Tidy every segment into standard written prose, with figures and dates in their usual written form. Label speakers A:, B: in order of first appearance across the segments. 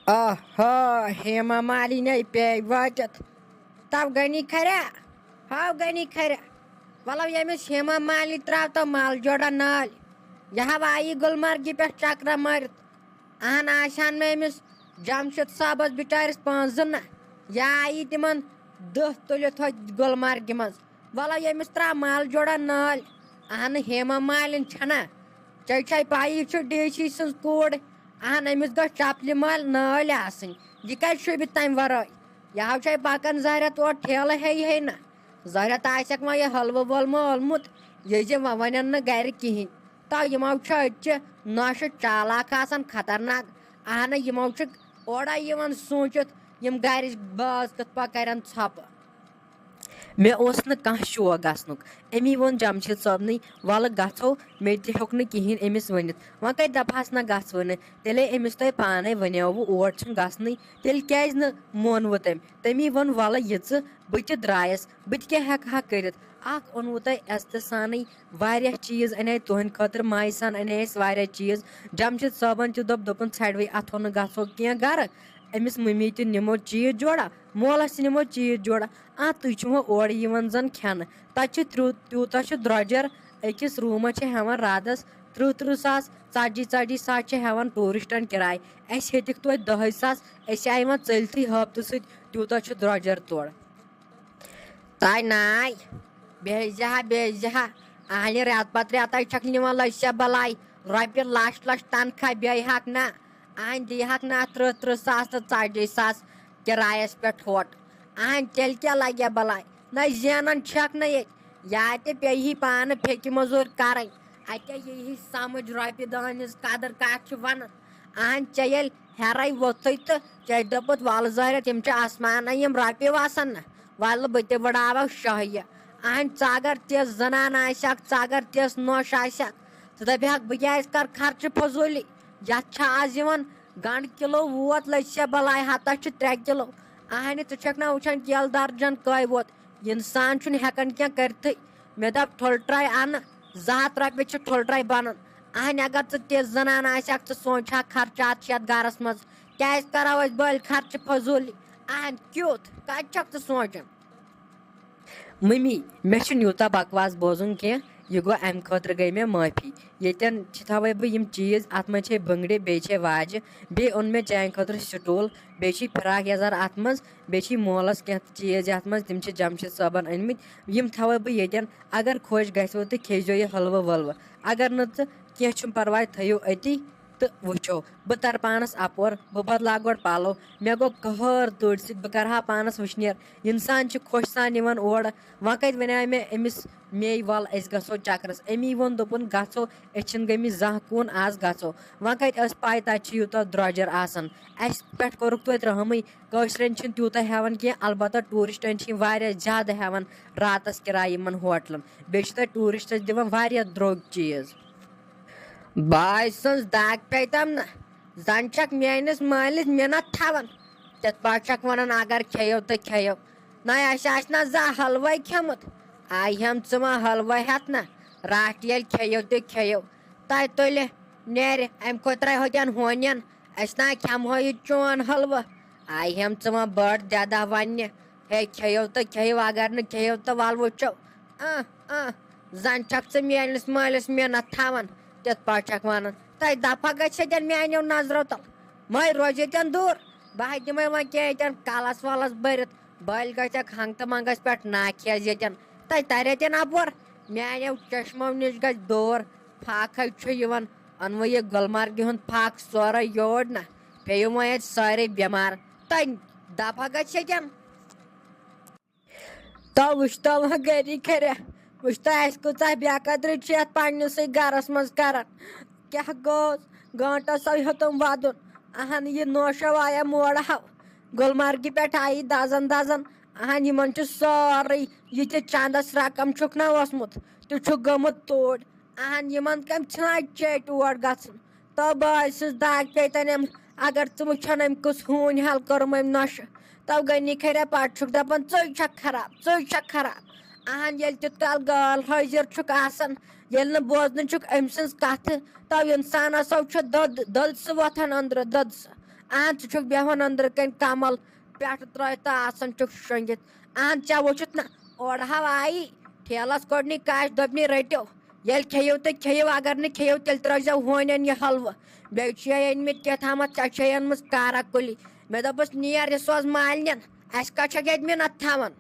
A: آہا ہیما مالینی پے واتت تو گنی کھرا ہاو گنی کھرا ولو یمس ہیما مالنی تراو تو مال جوڑا نال یہ آئی گلمرگی پہ چکرا مرت اہن آسان میں امس جمشید صابس بچارس پانچ یا آئی تمن دہ تلت گلمرگہ مز ولو یمس ترا مال جوڑا نال اہن ہیما مالن چھنا ژے پائی ڈی سی سن کوڑ اہن امس گھ چپلہِ مل نال آسن یہ کتہِ شوٗبہِ تمہِ ورٲے یہ چھے پکان زہرت اور ٹھیلہٕ ہے نا زہرت آسیکھ وۄنۍ یہِ حلوٕ وولمہٕ اولمُت یہِ زِ وۄنۍ ونن نہٕ گرِ کہیٖنۍ تو یِمو چھُ أتچہِ نۄشہِ چالاک آسان خطرناک اہنہٕ یِمو چھُ اورے یِوان سوٗنٛچِتھ یِم گرِچ باز کِتھ پٲٹھۍ کرن ژھۄپہٕ مےٚ اوس نہٕ کانٛہہ شوق گژھنُک أمی ووٚن جمشید صٲبنٕے وَلہٕ گژھو مےٚ تہِ ہیوٚک نہٕ کِہیٖنۍ أمِس ؤنِتھ وۄنۍ کَتہِ دَپہَس نہ گژھوٕ نہٕ تیٚلے أمِس تۄہہِ پانے وَنیووُ اور چھُنہٕ گژھنٕے تیٚلہِ کیازِ نہٕ مونوُ تٔمۍ تٔمی ووٚن وَلہٕ یہِ ژٕ بہٕ تہِ درٛایس بہٕ تہِ کیٛاہ ہٮ۪کہٕ ہا کٔرِتھ اکھ اوٚنوُ تۄہہِ عزتہٕ سانٕے واریاہ چیٖز اَنے تُہنٛدِ خٲطرٕ مایہِ سان اَنے اَسہِ واریاہ چیٖز جمشید صٲبن تہِ دوٚپُن ژھٮ۪ڑوٕے اتھو نہٕ گژھو کینٛہہ گرٕ أمِس مٔمی تہِ نِمو چیٖز جوڑا مولس تہِ نِمو چیٖز جوڑا تُہۍ چھِو وۄنۍ اورٕ یِوان زن کھٮ۪نہٕ تتہِ چھُ تیوٗتاہ چھُ درٛۄجر أکِس روٗمس چھِ ہٮ۪وان راتس 30 ساس 40 ساس چھِ ہٮ۪وان ٹوٗرِسٹن کِراے اَسہِ ہیٚتِکھ توتہِ 10 ساس أسۍ آیہِ وۄنۍ ژٔلتھٕے ہفتہٕ سۭتۍ تیوٗتاہ چھُ درٛۄجر تورٕ تاے ناے بیٚہزِہا اہنہِ رٮ۪تہٕ پتہٕ رٮ۪تَے چھکھ نِوان لٔسیا بلاے رۄپیہِ لچھ تنخواہ بیٚیہِ ہکھ نہ اہن دِہکھ نہ 30 ساس تہٕ 40 ساس کِرایس پٮ۪ٹھ ہوٹ اہن تیٚلہِ کیٛاہ لگہِ بلاے نہ زینان چھکھ نہٕ ییٚتہِ یا تہِ پیٚیہِ پانہٕ پھیٚکہِ موٚزوٗرۍ کرٕنۍ اتے یی سمجھ رۄپیہِ دہن ہٕنٛز قدر کتھ چھِ ونان اہن ژےٚ ییٚلہِ ہیرے ووٚتھُے تہٕ ژےٚ دوٚپُتھ ولہٕ زٲہرت یِم چھِ آسمانن یِم رۄپیہِ وسان نہ ولہٕ بہٕ تہِ وٕڑاوکھ شاہیہِ اہن ژٕ اگر تِژھ زنان آسکھ ژٕ اگر تِژھ نۄش آسکھ ژٕ دپہکھ بہٕ کیٛازِ کرٕ خرچہٕ فضوٗلی یتھ چھِ آز یِوان گنڈٕ کِلوٗ ووت لٔسیا بلاے ہتس چھِ 3 کِلوٗ اہنہِ ژٕ چھکھ نہ وٕچھان کیلہٕ درجن کٔہۍ ووت انسان چھُنہٕ ہٮ۪کان کینٛہہ کٔرتھٕے مےٚ دوٚپ ٹھوٚل ٹرٛاے انہٕ 200 رۄپیہِ چھِ ٹھوٚل ٹرٛاے بنان اہنہِ اگر ژٕ تِژھ زنان آسکھ ژٕ سونٛچہکھ خرچات چھِ یتھ گرس منٛز کیٛازِ کرو أسۍ بٔلۍ خرچہٕ فضوٗلی اہن کیُتھ کتہِ چھکھ ژٕ سونٛچان مٔمی مےٚ چھُنہٕ یوٗتاہ بکواس بوزُن کینٛہہ یہِ گوٚو امہِ خٲطرٕ گٔے مےٚ معٲفی ییٚتٮ۪ن تھاوے بہٕ یِم چیٖز اتھ منٛز چھے بٔنگرِ بیٚیہِ چھے واجہِ بیٚیہِ اوٚن مےٚ چانہِ خٲطرٕ سٹوٗل بیٚیہِ چھی فراک یزار اتھ منٛز بیٚیہِ چھی مولس کینٛہہ چیٖز یتھ منٛز تِم چھِ جمشید صٲبن أنۍ مٕتۍ یِم تھاوے بہٕ ییٚتٮ۪ن اگر خۄش گژھوٕ تہٕ کھیزیو یہِ حلوٕ ولوٕ اگر نہٕ تہٕ کینٛہہ چھُنہٕ پرواے تھٲیِو أتی تہٕ وٕچھو بہٕ ترٕ پانس اپور بہٕ بدلاو گۄڈٕ پلو مےٚ گوٚو قہر تۭرِ سۭتۍ بہٕ کرٕ ہا پانس وٕشنیر انسان چھُ خۄش سان یِوان اورٕ وۄنۍ کتہِ ونیاو مےٚ أمِس میے ول أسۍ گژھو چکرس أمی ووٚن دوٚپُن گژھو أسۍ چھِنہٕ گٔمٕتۍ زانٛہہ کُن آز گژھو وۄنۍ کتہِ ٲس پاے تتہِ چھِ یوٗتاہ درٛۄجر آسان اسہِ پٮ۪ٹھ کوٚرُکھ توتہِ رحمٕے کٲشرٮ۪ن چھِنہٕ تیوٗتاہ ہٮ۪وان کینٛہہ البتہ ٹوٗرِسٹن چھِ یِم واریاہ زیادٕ ہٮ۪وان راتس کِراے یِمن ہوٹلن بیٚیہِ چھِ تتہِ ٹوٗرِسٹس دِوان واریاہ درٛوگ چیٖز باے سٕنٛز دگ پیتم نہ زن چھکھ میٲنِس مٲلِس مِنت تھاوان تِتھ پٲٹھۍ چھکھ ونان اگر کھیٚیو تہٕ کھیٚیو نہ اسہِ آسہِ نہ زانٛہہ حلوے کھیوٚمُت آیہِ ہم ژٕ وۄنۍ حلوٕ ہٮ۪تھ نہ راتھ ییٚلہِ کھیٚیو تہٕ کھیٚیو تۄہہِ تُلہِ نیرِ امہِ کھۄتہٕ ترٛایہوتٮ۪ن ہونٮ۪ن أسۍ نہ کھٮ۪مہو یہِ چون حلوٕ آیہِ ہم ژٕ وۄنۍ بٔڑ دٮ۪دا وننہِ ہے کھیٚیو تہٕ کھیٚیو اگر نہٕ کھیٚیو تہٕ ولہٕ وٕچھو زن چھکھ ژٕ میٲنِس مٲلِس مِنت تھاوان تِتھ پٲٹھۍ چھکھ ونان تۄہہِ دفعہ گژھِ ییٚتٮ۪ن میانیو نظرو تل مٔے روزِ ییٚتٮ۪ن دوٗر بہٕ دِمے وۄنۍ کینٛہہ ییٚتٮ۪ن کلس ولس بٔرِتھ بٔلۍ گژھکھ ہنگتہٕ منٛگس پٮ۪ٹھ ناکھیز ییٚتٮ۪ن تۄہہِ تریتٮ۪ن اپور میانیو چشمو نِش گژھِ دوٗر پھاکھے چھُ یِوان اونوٕ یہِ گُلمرگہِ ہُنٛد پھاکھ سورُے یور نہ پیٚیِو وۄنۍ ییٚتہِ سٲری بٮ۪مار تۄہہِ دفعہ گژھِ ییٚتٮ۪ن تو وٕچھتو وۄنۍ گری کھریا وٕچھتو اَسہِ کۭژاہ بے قدری چھِ یتھ پننِسٕے گرس منٛز کران کیٛاہ گوٚژ گٲنٛٹسو ہیوٚتُم ودُن اہن یہِ نوشو آیا مورہو گُلمرگہِ پٮ۪ٹھ آیی دزان اہن یِمن چھُ سورُے یہِ تہِ چندس رقم چھُکھ نہ اوسمُت تہِ چھُکھ گوٚمُت توٗرۍ اہن یِمن کٔمۍ ژھٕنان چیٚٹۍ اور گژھُن تو بٲے سٕنٛز دگ پیتن أمۍ اگر ژٕ وٕچھان أمۍ کُس ہوٗنۍ حل کوٚرُم أمۍ نۄشہِ تو گٔنی کھریا پتہٕ چھُکھ دپان ژٕے چھکھ خراب اہن ییٚلہِ تیُت کال گال حٲضِر چھُکھ آسان ییٚلہِ نہٕ بوزنہٕ چھُکھ أمۍ سٕنٛز کتھٕ تو انسانسو چھُ دٔدسہٕ وۄتھان أنٛدرٕ دٔدسہٕ اہن ژٕ چھُکھ بیٚہوان أنٛدرٕ کَنۍ کمل پٮ۪ٹھٕ ترٛٲیِتھ تہٕ آسان چھُکھ شۄنٛگِتھ اہن ژےٚ وٕچھُتھ نہ اورٕ ہاو آیی ٹھیلس کوٚڑنی کاش دوٚپنی رٔٹِو ییٚلہِ کھیٚیِو تہٕ کھیٚیِو اگر نہٕ کھیٚیِو تیٚلہِ ترٛٲیزیو ہوٗنٮ۪ن یہِ حلوٕ بیٚیہِ چھُے أنۍمٕتۍ کیٛاتھامَتھ ژےٚ چھے أنمٕژ کارا کُلی مےٚ دوٚپُس نیر یہِ سوز مالنٮ۪ن اَسہِ کَتھ چھکھ ییٚتہِ مِنت تھاوان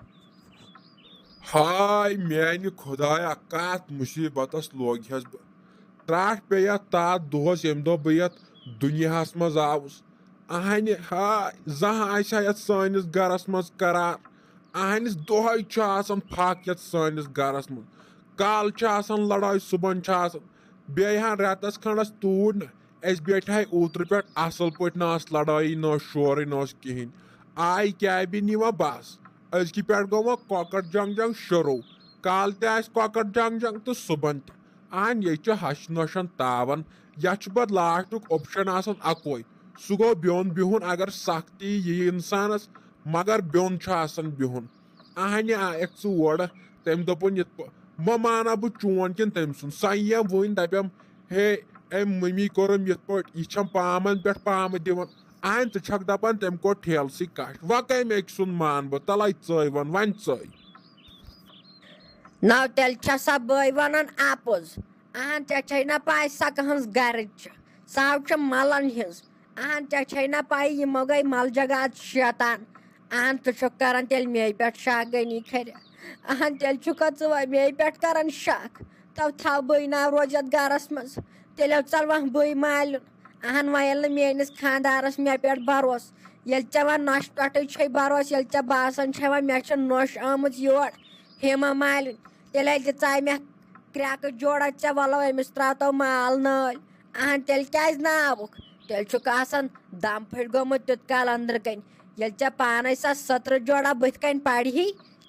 B: ہاے میانہِ خۄدایا کتھ مُصیٖبتس لوگہس بہٕ ترٛٹھ پیٚیہِ یتھ تاتھ دۄہس ییٚمہِ دۄہ بہٕ یتھ دُنیاہس منٛز آوُس اہنہِ ہاے زانٛہہ آسہِ ہا یتھ سٲنِس گرس منٛز قرار اہنِس دۄہے چھُ آسان پھکھ یتھ سٲنِس گرس منٛز کالہٕ چھِ آسان لڑٲے صبحن چھِ آسان بیٚیہِ ہن رٮ۪تس کھنڈس توٗرۍ نہٕ أسۍ بیٹھے اوترٕ پٮ۪ٹھ اصل پٲٹھۍ نہ ٲس لڑٲیی نہ اوس شورٕے نہ اوس کہیٖنۍ آیہِ کیبِن یِوان بس أزکہِ پٮ۪ٹھ گوٚو وۄنۍ کۄکر جنگ جنگ شروٗع کالہٕ تہِ آسہِ کۄکر جنگ جنگ تہٕ صبحن تہِ اہن ییٚتہِ چھُ ہش نۄشن تاون یتھ چھُ پتہٕ لاسٹُک اوپشن آسان اکوے سُہ گوٚو بیوٚن بِہُن اگر سختی یی انسانس مگر بیوٚن چھُ آسان بِہُن اہنہِ آیکھ ژٕ اورٕ تٔمۍ دوٚپُن یِتھ پٲٹھۍ وۄنۍ مانا بہٕ چون کِنہٕ تٔمۍ سُنٛد سۄ یِیم وٕنۍ دپیم ہے أمۍ مٔمی کوٚرُم یِتھ پٲٹھۍ یہِ چھم پامن پٮ۪ٹھ پامہٕ دِوان اہن ژٕ چھکھ دپان تٔمۍ کوٚر ٹھیلسٕے کش وۄنۍ کمہِ أکۍ سُنٛد مان بہٕ تلے ژٕے وۄنۍ ژٕے
A: نو تیٚلہِ چھےٚ سۄ بٲے ونان اپُز اہن ژےٚ چھے نہ پاے سۄ کٕہٕنٛز گرٕچ چھِ سۄ چھِ ملن ہِنٛز اہن ژےٚ چھے نہ پاے یِمو گٔے ملجگات شیطان اہن ژٕ چھُکھ کران تیٚلہِ مے پٮ۪ٹھ شک گٔنی کھرِ اہن تیٚلہِ چھُکھا ژٕ وۄنۍ مے پٮ۪ٹھ کران شک تو تھاو بٕے ناو روزِ یتھ گرس منٛز تیٚلہِ ژل وۄنۍ بٕے مالُن اہن وۄنۍ ییٚلہِ نہٕ میٲنِس خانٛدارس مےٚ پٮ۪ٹھ بروسہٕ ییٚلہِ ژےٚ وۄنۍ نۄشہِ پٮ۪ٹھٕے چھے بروسہٕ ییٚلہِ ژےٚ باسان چھے وۄنۍ مےٚ چھِ نۄش آمٕژ یور ہیما مالِنۍ تیٚلہِ دِژاے مےٚ کرٛٮ۪کہٕ جوڑا ژےٚ وَلو أمِس ترٛاوتو مال نٲلۍ اہن تیٚلہِ کیٛازِ نہٕ آوُکھ تیٚلہِ چھُکھ آسان دم پھٔٹۍ گوٚمُت تیُت کال أنٛدرٕ کَنۍ ییٚلہِ ژےٚ پانے سۄ 17 جوڑا بٕتھِ کَنۍ پرِہی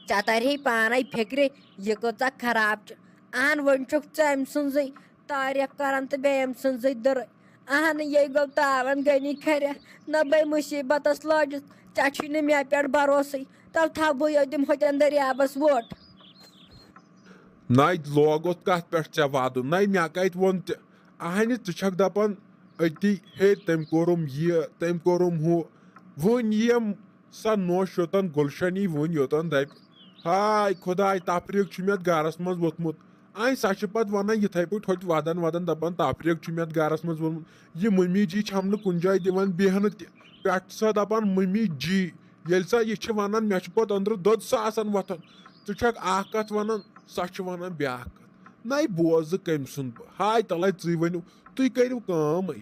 A: ژےٚ ترِہی پانے فِکرِ یہِ کۭژاہ خراب چھِ اہن وۄنۍ چھُکھ ژٕ أمۍ سٕنٛزٕے تعریٖف کران تہٕ بیٚیہِ أمۍ سٕنٛزٕے دٕرٕے اہن یے گوٚو تاون گٔنی کھرِ نہ بے مُصیٖبتس لٲجِتھ ژےٚ چھُے نہٕ مےٚ پٮ۪ٹھ بروسٕے تو تھاو بٕے دِمہو تیٚلہِ دٔریابس ووٹ
B: نَے لوگُتھ کتھ پٮ۪ٹھ ژےٚ ودُن نَے مےٚ کتہِ ووٚن تہِ اہنہِ ژٕ چھکھ دپان أتی ہے تٔمۍ کوٚرُم یہِ تٔمۍ کوٚرُم ہُہ وٕنۍ یِم سۄ نوش یوٚتن گُلشن یی وٕنۍ یوٚتن دپہِ ہاے خۄداے تفریٖق چھُ مےٚ گرس منٛز ووٚتھمُت اے سۄ چھِ پتہٕ ونان یِتھے پٲٹھۍ ہوٚتہِ ودان ودان دپان تفریٖق چھُ مےٚ گرس منٛز ووٚنمُت یہِ مٔمی جی چھم نہٕ کُنہِ جایہِ دِوان بیہنہٕ تہِ پٮ۪ٹھٕ چھِ سۄ دپان مٔمی جی ییٚلہِ سۄ یہِ چھِ ونان مےٚ چھُ پتہٕ أنٛدرٕ دۄد سۄ آسان وۄتھان ژٕ چھکھ اکھ کتھ ونان سۄ چھِ ونان بیاکھ کتھ نَے بوزٕ کٔمۍ سُنٛد بہٕ ہاے تلے ژٕے ؤنِو تُہۍ کٔرِو کٲمٕے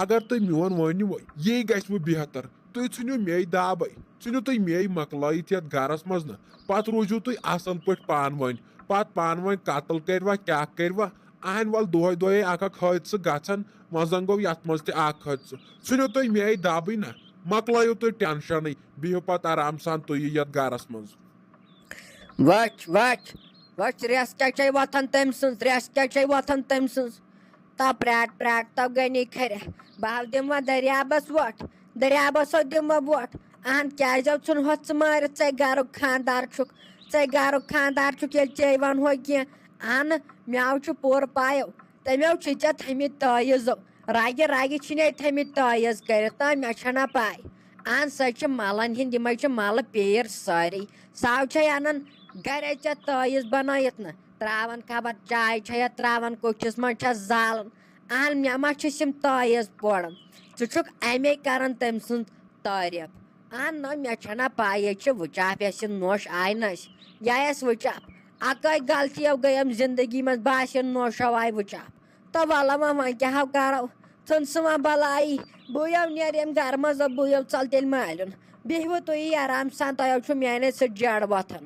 B: اگر تُہۍ میون ؤنِوٕے یی گژھِ وٕ بہتر تُہۍ ژھٕنِو مے دابے ژھٕنِو تُہۍ مے مۄکلٲیِتھ یتھ گرس منٛز نہ پتہٕ روٗزِو تُہۍ اصل پٲٹھۍ پانہٕ ؤنۍ پتہٕ پانہٕ ؤنۍ قتل کٔروا کیاہ کٔروا اہن ول دۄہے دۄہے اکھ اکھ حٲدثہٕ گژھان منٛزن گوٚو یتھ منٛز تہِ اکھ حٲدثہٕ ژھٕنِو تُہۍ مے دبٕے نہ مۄکلٲیِو تُہۍ ٹینشنٕے بِہِو پتہٕ آرام سان تُہۍ یتھ گرس منٛز
A: وٕچھ وٕچھ وٕچھ رٮ۪س کیٛاہ چھے وۄتھان تٔمۍ سٕنٛز رٮ۪س کیٛاہ چھے وۄتھان تٔمۍ سٕنٛز تو پرٛاٹ تو گٔنی کھرِ بہٕ دِمہٕ وۄنۍ دٔریابس ووٹ دٔریابسو دِمہٕ بہٕ ووٹ اہن کیٛازِ ژھُنہوتھ ژٕ مٲرِتھ ژے گرُک خانٛدار چھُکھ ژے گرُک خانٛدار چھُکھ ییٚلہِ ژے ونہو کینٛہہ اہن مےٚ چھُ پوٗرٕ پایو تٔمو چھِ ژےٚ تھٲمٕتۍ تٲیٖزو رگہِ رگہِ چھِنے تھٲمٕتۍ تٲیٖز کٔرِتھ تہٕ مےٚ چھےٚ نہ پاے اہن سۄ چھِ ملن ہِنٛدۍ یِمے چھِ ملہٕ پیٖر سٲری سۄ چھے انان گرے ژےٚ تٲیٖز بنٲیِتھ نہٕ ترٛاوان خبر چاے چھے یا ترٛاوان کُٹھِس منٛز چھس زالان اہن مےٚ ما چھِس یِم تٲیٖز پوران ژٕ چھُکھ امے کران تٔمۍ سٕنٛز تعریٖف اہن نہ مےٚ چھےٚ نہ پاے ییٚتہِ چھِ وٕچاپ یۄس یہِ نوش آیہِ نہ أسۍ یہِ آیہِ اَسہِ وٕچاپ اکٲے غلطیو گٔیَم زندگی منٛز باسے نوشو آیہِ وٕچاپ تو وَلہٕ وۄنۍ کیٛاہ کرو ژھٕن سُہ وۄنۍ بلایی بٕیو نیرِ ییٚمہِ گرٕ منٛز بٕیو ژل تیٚلہِ مالُن بیٚہوٕ تُہی آرام سان تۄہہِ چھُ میانے سۭتۍ جڑ وۄتھان